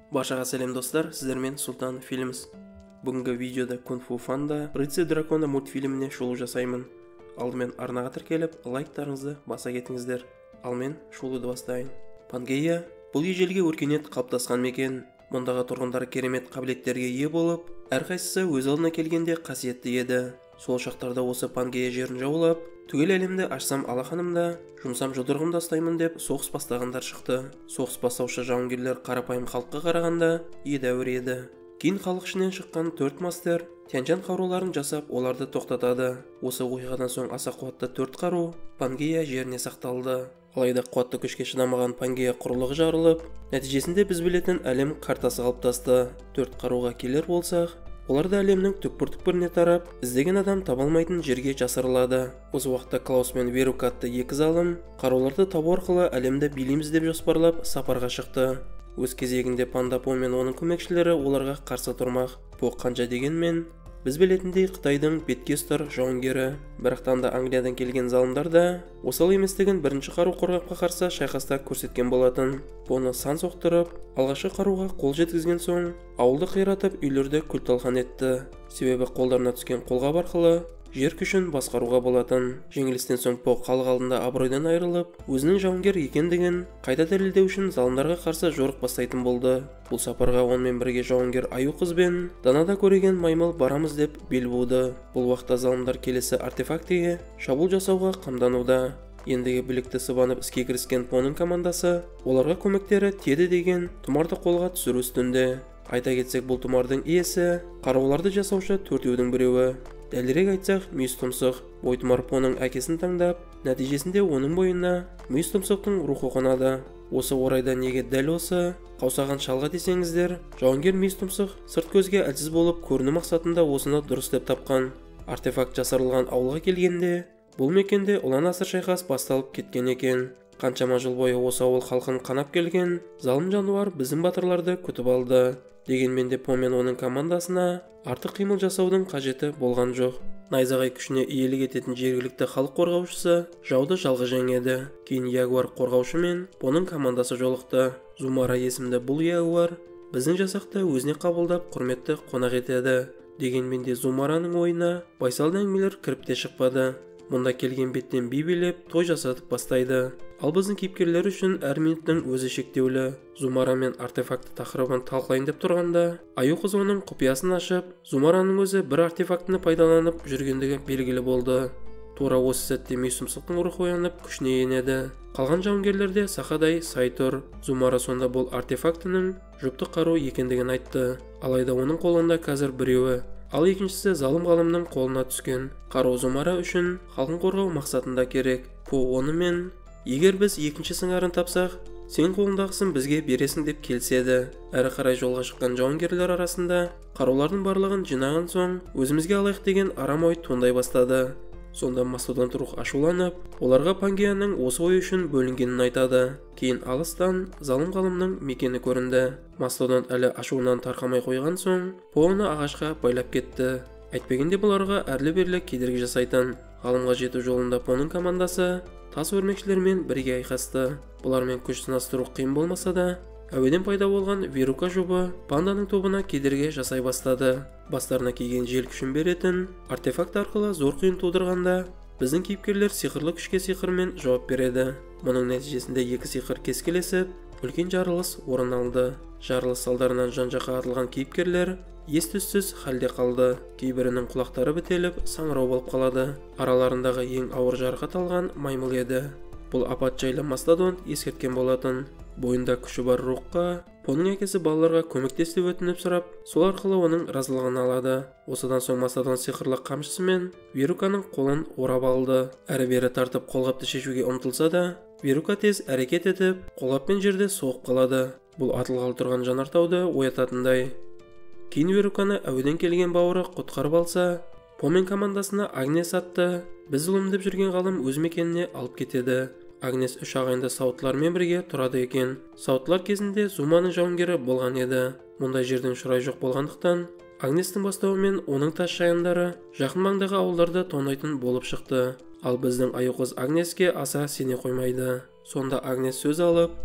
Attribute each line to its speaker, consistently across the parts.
Speaker 1: Баршаға сәлем достар, сіздермен Султан Фильмс. Бүгінгі видеода Кунг Фу Фанда Рыцарь дракона мультфильміне шолу жасаймын. Алдымен арнаға тіркеліп, лайктарыңызды баса кетіңіздер. Ал мен шолуды бастайын. Пангея бұл ежелгі өркениет қалыптасқан мекен. Мұндағы тұрғындар керемет қабілеттерге ие болып, әрқайсысы өз алдына келгенде қасиетті еді. Сол шақтарда осы Пангея жерін жаулап, түгел әлемді ашсам алақанымда, жұмсам жұдырығымды ұстаймын деп соғыс бастағандар шықты. Соғыс бастаушы жауынгерлер қарапайым халыққа қарағанда едәуір еді. Кейін халық ішінен шыққан 4 мастер Тянь-Шань қаруларын жасап, оларды тоқтатады. Осы оқиғадан соң аса қуатты 4 қару Пангея жеріне сақталды. Алайда қуатты күшке шыдамаған Пангея құрылығы жарылып, нәтижесінде біз білетін әлем картасы қалыптасты. 4 қаруға келер болсақ, оларды әлемнің түкпір-түкпіріне тарап, іздеген адам таба алмайтын жерге жасырылады. Осы уақытта Клаус мен Верук атты 2 залым қаруларды табу арқылы әлемді билейміз деп жоспарлап сапарға шықты. Өз кезегінде Панда По мен оның көмекшілері оларға қарсы тұрмақ. По қанша дегенмен, біз білетіндей Қытайдың бетке ұстар жауынгері. Бірақтан да Англиядан келген залымдар да осал еместігін бірінші қару қорғапқа қарсы шайқаста көрсеткен болатын. Поны сан соқтырып, алғашқы қаруға қол жеткізген соң, ауылды қиратып үйлерді күл-талқан етті. Себебі қолдарына түскен қолғап арқылы жер күшін басқаруға болатын. Жеңілістен соң По халық алдында абыройдан айырылып, өзінің жауынгер екендігін қайта дәлелдеу үшін залымдарға қарсы жорық бастайтын болды. Бұл сапарға онымен бірге жауынгер Аю қыз бен данада көреген маймыл барамыз деп бел буды. Бұл уақытта залымдар келесі артефактіге шабуыл жасауға қамдануда. Ендігі білікті сыбанып іске кіріскен Поның командасы оларға көмектері тиеді деген тұмарды қолға түсіру үстінде. Айта кетсек, бұл тұмардың иесі қаруларды жасаушы төртеудің біреуі. Дәлірек айтсақ, мүйіз тұмсық. Бойтұмар Поның әкесін таңдап, нәтижесінде оның бойына мүйіз тұмсықтың рухы қонады. Осы орайда неге дәл осы қаусаған шалға десеңіздер, жауынгер мүйіз тұмсық сырт көзге әлсіз болып көріну мақсатында осыны дұрыс деп тапқан. Артефакт жасырылған ауылға келгенде, бұл мекенде ұлан-асыр шайқас басталып кеткен екен. Қаншама жыл бойы осы ауыл халқын қанап келген залым жануар біздің батырларды күтіп алды. Дегенмен де По мен оның командасына артық қимыл жасаудың қажеті болған жоқ. Найзағай күшіне иелік ететін жергілікті халық қорғаушысы жауды жалғыз жеңеді. Кейін Ягуар қорғаушы мен Поның командасы жолықты. Зумара есімді бұл Ягуар біздің жасақты өзіне қабылдап құрметті қонақ етеді. Дегенмен де Зумараның ойына байсалды әңгімелер кіріп те шықпады. Мұнда келген беттен би билеп той жасатып бастайды. Ал біздің кейіпкерлер үшін әр минуттың өзі шектеулі. Зумара мен артефакты тақырыбын талқылайын деп тұрғанда, Аю қыз оның құпиясын ашып, Зумараның өзі бір артефактыны пайдаланып жүргендігі белгілі болды. Тура осы сәтте мүйіз тұмсықтың рухы оянып күшіне енеді. Қалған жауынгерлерде сақадай сай тұр. Зумара сонда бұл артефактының жүкті қару екендігін айтты. Алайда оның қолында қазір біреуі, ал екіншісі залым ғалымның қолына түскен. Қару Зумара үшін халқын қорғау мақсатында керек. По онымен, егер біз екінші сыңарын тапсақ, сен қолындағысын бізге бересің деп келіседі. Әрі қарай жолға шыққан жауынгерлер арасында қарулардың барлығын жинаған соң, өзімізге алайық деген арам ой туындай бастады. Сонда Мастодонт рух ашуланып, оларға Пангеяның осы ой үшін бөлінгенін айтады. Кейін алыстан залым ғалымның мекені көрінді. Мастодонт әлі ашуынан тарқамай қойған соң, По оны ағашқа байлап кетті. Әйтпегенде бұларға әрлі-берлі кедергі жасайтын. Ғалымға жету жолында Поның командасы тас өрмекшілермен бірге айқасты. Бұлармен күш сынастыру қиын болмаса да, әуеден пайда болған Верука жұбы панданың тобына кедергі жасай бастады. Бастарына киген жел күшін беретін артефакт арқылы зор қиын тудырғанда, біздің кейіпкерлер сиқырлы күшке сиқырмен жауап береді. Мұның нәтижесінде 2 сиқыр кескілесіп, үлкен жарылыс орын алды. Жарылыс салдарынан жан-жаққа атылған кейіпкерлер ес-түссіз халде қалды. Кейбірінің құлақтары бітеліп, саңырау болып қалады. Араларындағы ең ауыр жарақат алған маймыл еді. Бұл апат жайлы Мастодонт ескерткен болатын. Бойында күші бар рухқа Поның әкесі балаларға көмектесіп өтініп сұрап, сол арқылы оның разылығын алады. Осыдан соң Мастодонт сиқырлы қамшысымен Веруканың қолын орап алды. Әрі-бері тартып қолғапты шешуге ұмтылса да, Верука тез әрекет етіп, қолғаппен жерде соғып қалады. Бұл атылғалы тұрған жанартауды оятатындай. Кейін Веруканы әуеден келген бауыры құтқарып алса, По мен командасына Агнес атты біз зұлымдап жүрген ғалым өз мекеніне алып кетеді. Агнес 3 ағайынды сауыттылармен бірге тұрады екен. Сауыттылар кезінде Зуманың жауынгері болған еді. Мұндай жердің шұрай жоқ болғандықтан, Агнестің бастауымен оның тас шаяндары жақын маңдағы ауылдарды тонайтын болып шықты. Ал біздің Аю қыз Агнеске аса сене қоймайды. Сонда Агнес сөз алып,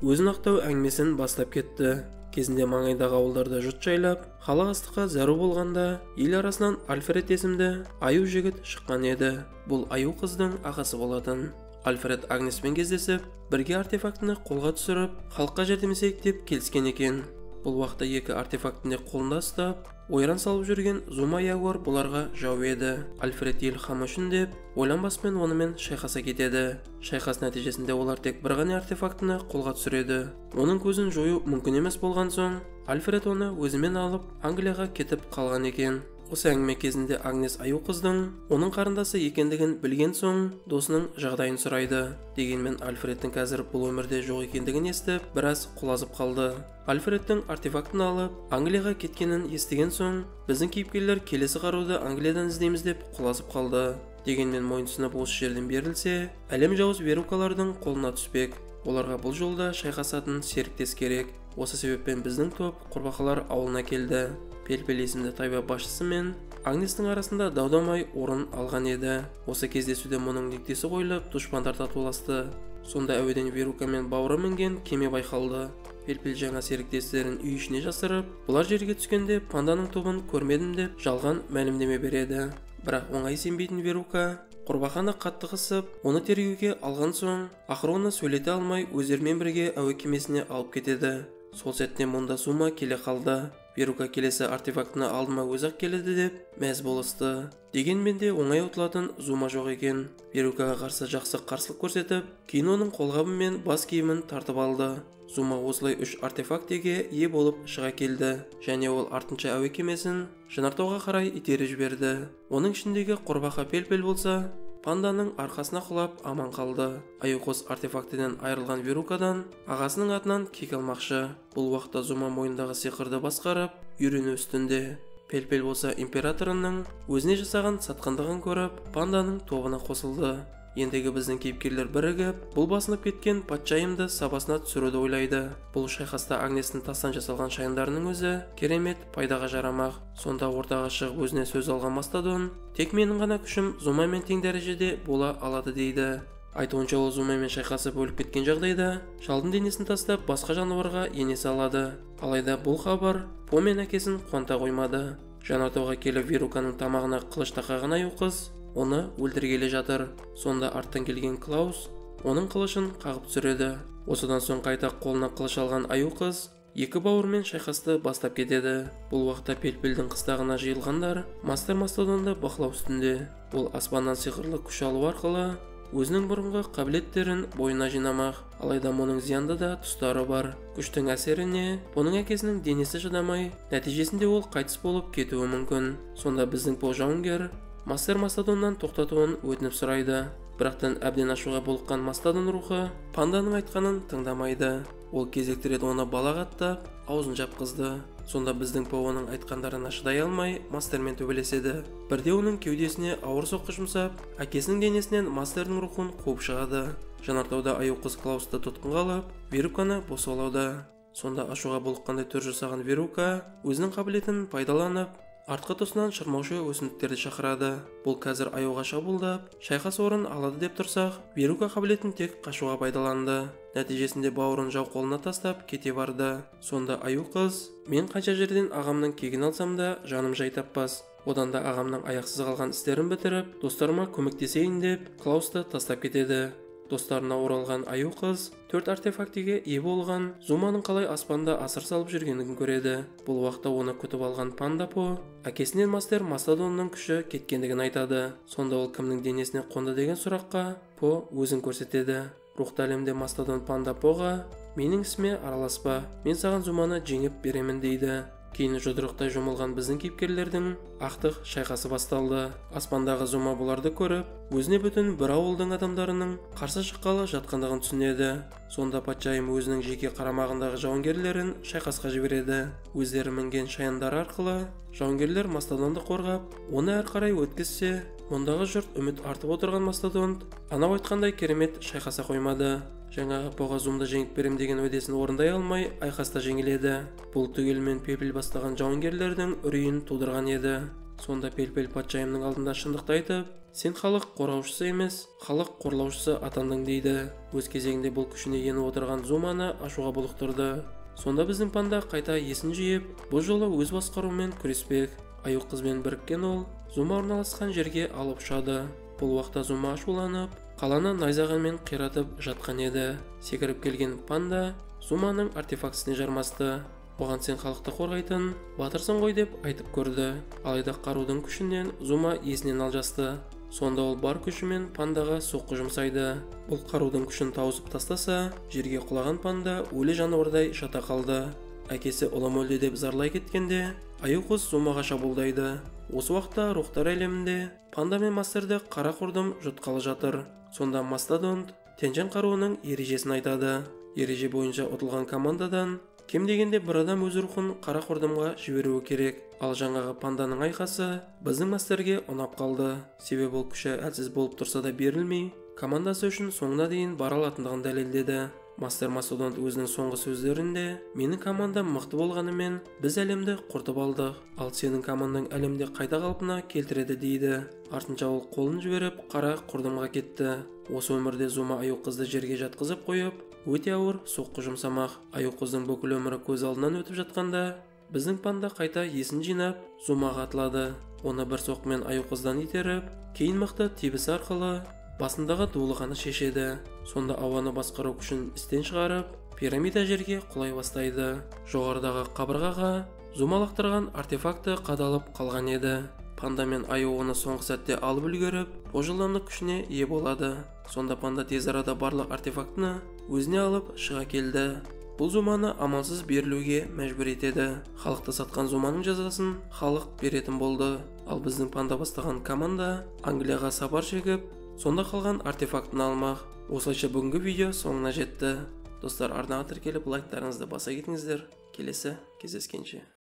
Speaker 1: өзін ақтау әңгімесін бастап кетті. Кезінде маңайдағы ауылдарда жұт жайлап, халық астыққа зәру болғанда, ел арасынан Альфред есімді аю жігіт шыққан еді. Бұл аю қыздың ағасы болатын. Альфред Агнеспен кездесіп, бірге артефактыны қолға түсіріп, халыққа жәрдемдесейік деп келіскен екен. Бұл уақытта екі артефактыны қолында ұстап, ойран салып жүрген Зума Ягуар бұларға жау еді. Альфред илхам үшін деп, ойланбасымен онымен шайқаса кетеді. Шайқас нәтижесінде олар тек бір ғана артефактыны қолға түсіреді. Оның көзін жою мүмкін емес болған соң, Альфред оны өзімен алып Англияға кетіп қалған екен. Осы әңгіме кезінде Агнес аю қыздың оның қарындасы екендігін білген соң, досының жағдайын сұрайды. Дегенмен Альфредтің қазір бұл өмірде жоқ екендігін естіп, біраз құлазып қалды. Альфредтің артефактын алып, Англияға кеткенін естіген соң, біздің кейіпкерлер келесі қаруды Англиядан іздейміз деп құлазып қалды. Дегенмен мойынсұнып осы жерден берілсе, әлем жауыз верукалардың қолына түспек. Оларға бұл жолда шайқасатын серіктес керек. Осы себеппен біздің топ құрбақалар ауылына келді. Пел-пел есімді тайпа басшысы мен Агнестің арасында дау-дамай орын алған еді. Осы кездесуде мұның нүктесі қойылып, дұшпандар татуласты. Сонда әуеден Верука мен бауыры мінген кеме байқалды. Пел-пел жаңа серіктестерін үй ішіне жасырып, бұлар жерге түскенде панданың тобын көрмедім деп жалған мәлімдеме береді. Бірақ оңай сенбейтін Верука құрбақаны қатты қысып, оны тергеуге алған соң, ақыры оны сөйлете алмай өздерімен бірге әуе кемесіне алып кетеді. Сол сәтте мұнда Зума келе қалды. Верука келесі артефактыны алдыма өзі-ақ келеді деп мәз болысты. Дегенмен де оңай ұтылатын Зума жоқ екен. Верукаға қарсы жақсы қарсылық көрсетіп, кейін оның қолғабы мен бас киімін тартып алды. Зума осылай 3 артефактіге ие болып шыға келді, және ол артынша әуе кемесін Жанартауға қарай итеріп жіберді. Оның ішіндегі құрбақа Пел-пел болса, панданың арқасына құлап аман қалды. Аю қос артефактіден айырылған Верукадан ағасының атынан кек алмақшы. Бұл уақытта Зума мойындағы сиқырды басқарып, үйрену үстінде. Пел-пел болса императорының өзіне жасаған сатқындығын көріп, панданың тобына қосылды. Ендегі біздің кейіпкерлер бірігіп, бұл басынып кеткен патшайымды сабасына түсіруді ойлайды. Бұл шайқаста Агнестің тастан жасалған шайындарының өзі керемет пайдаға жарамақ. Сонда ортаға шығып өзіне сөз алған Мастодон, тек менің ғана күшім Зумамен тең дәрежеде бола алады дейді. Айтуынша ол Зумамен шайқасып өліп кеткен жағдайда, шалдың денесін тастап басқа жануарға ене салады. Алайда бұл хабар По мен әкесін қуанта қоймады. Жанартауға келіп Веруканың тамағына қылыш тақаған аю қыз оны өлтіргелі жатыр. Сонда арттан келген Клаус оның қылышын қағып түсіреді. Осыдан соң қайта қолына қылыш алған аю қыз екі бауырмен шайқасты бастап кетеді. Бұл уақытта Пел-пелдің қыстағына жиылғандар Мастер Мастодонды бақылау үстінде. Ол аспаннан сиқырлы күш алу арқылы өзінің бұрынғы қабілеттерін бойына жинамақ. Алайда мұның зиянды да тұстары бар. Күштің әсеріне оның әкесінің денесі шыдамай, нәтижесінде ол қайтыс болып кетуі мүмкін. Сонда біздің По жауынгер Мастер Мастодоннан тоқтатуын өтініп сұрайды. Бірақтан әбден ашуға болыққан Мастодон рухы панданың айтқанын тыңдамайды. Ол кезекті рет оны балағаттап, аузын жапқызды. Сонда біздің По оның айтқандарына шыдай алмай, Мастермен төбелеседі. Бірде оның кеудесіне ауыр соққы жұмсап, әкесінің денесінен Мастердің рухын қуып шығады. Жанартауда аю қыз Клаусты тұтқынға алып, Веруканы босаулауда. Сонда ашуға болыққандай түр жасаған Верука өзінің қабілетін пайдаланып, артқы тұсынан шырмаушы өсімдіктерді шақырады. Бұл қазір аюға шабуылдап, шайқас орын алады деп тұрсақ, Верука қабілетін тек қашуға пайдаланды. Нәтижесінде бауырын жау қолына тастап кете барды. Сонда аю қыз, мен қанша жерден ағамның кегін алсам да жаным жай таппас. Одан да ағамның аяқсыз қалған істерін бітіріп, достарыма көмектесейін деп Клаусты тастап кетеді. Достарына оралған аю қыз 4 артефактіге ие болған Зуманың қалай аспанда асыр салып жүргенін көреді. Бұл уақытта оны күтіп алған панда По әкесінен Мастер Мастодонның күші кеткендігін айтады. Сонда ол кімнің денесіне қонды деген сұраққа По өзін көрсетеді. Рухты әлемде Мастодон панда Поға менің ісіме араласпа, мен саған Зуманы жеңіп беремін дейді. Кейін жұдырықтай жұмылған біздің кейіпкерлердің ақтық шайқасы басталды. Аспандағы Зума бұларды көріп, өзіне бүтін бір ауылдың адамдарының қарсы шыққалы жатқандығын түсінеді. Сонда патшайым өзінің жеке қарамағындағы жауынгерлерін шайқасқа жібереді. Өздері мінген шайындары арқылы жауынгерлер Мастодонды қорғап, оны әр қарай өткізсе, мұндағы жұрт үміт артып отырған Мастодон анау айтқандай керемет шайқаса қоймады. Жаңағы Поға Зумды жеңіп берем деген уәдесін орындай алмай, айқаста жеңіледі. Бұл түгелмен Пел-пел бастаған жауынгерлердің үрейін тудырған еді. Сонда Пел-пел патшайымның алдында шындықты айтып, сен халық қорғаушысы емес, халық қорлаушысы атандың дейді. Өз кезегінде бұл күшіне еніп отырған Зуманы ашуға булықтырды. Сонда біздің панда қайта есін жиып, бұл жолы өз басқаруымен күреспек. Аюқ қызбен біріккен ол Зума орналасқан жерге алып ұшады. Бұл уақытта Зума ашуланып, қаланы найзағанмен қиратып жатқан еді. Секіріп келген панда Зуманың артефактісіне жармасты. Оған сен халықты қорғайтын батырсың ғой деп айтып көрді. Алайда қарудың күшінен Зума есінен алжасты. Сонда ол бар күшімен пандаға соққы жұмсайды. Бұл қарудың күшін тауысып тастаса, жерге құлаған панда өлі жануардай жата қалды. Әкесі ұлым өлді деп зарлай кеткенде, аюқ құс Зумаға шабуылдайды. Осы уақытта рухтар әлемінде панда мен мастерді қара құрдым жұтқалы жатыр. Сонда мастодонт Тянь-Шань қаруының ережесін айтады. Ереже бойынша ұтылған командадан кем дегенде бір адам өз рухын қара құрдымға жіберуі керек. Ал жаңағы панданың айқасы біздің мастерге ұнап қалды. Себебі ол күші әлсіз болып тұрса да берілмей, командасы үшін соңына дейін бара алатындығын дәлелдеді. Мастер Мастодонт өзінің соңғы сөздерінде: менің командам мықты болғанымен біз әлемді құртып алдық, ал сенің командаң әлемде қайта қалпына келтіреді дейді. Артынша ол қолын жіберіп қара құрдымға кетті. Осы өмірде Зума аюқ қызды жерге жатқызып қойып, өте ауыр соққы жұмсамақ. Аюқ қыздың бүкіл өмірі көз алдынан өтіп жатқанда, біздің панда қайта есін жинап Зумаға атылады. Оны бір соққымен аюқ қыздан итеріп, кейін мықты тебісі арқылы басындағы дулығаны шешеді. Сонда ауаны басқару күшін істен шығарып, пирамида жерге құлай бастайды. Жоғарыдағы қабырғаға Зума лақтырған артефакты қадалып қалған еді. Панда мен аюқ оны соңғы сәтте алып үлгеріп, жылдамдық күшіне ие болады. Сонда панда тез арада барлық артефактыны өзіне алып шыға келді. Бұл Зуманы амалсыз берілуге мәжбүр етеді. Халықты сатқан Зуманың жазасын халық беретін болды. Ал біздің панда бастаған команда Англияға сапар шегіп, сонда қалған артефактыны алмақ. Осылайша бүгінгі видео соңына жетті. Достар, арнаға тіркеліп лайктарыңызды баса кетіңіздер. Келесі кездескенше.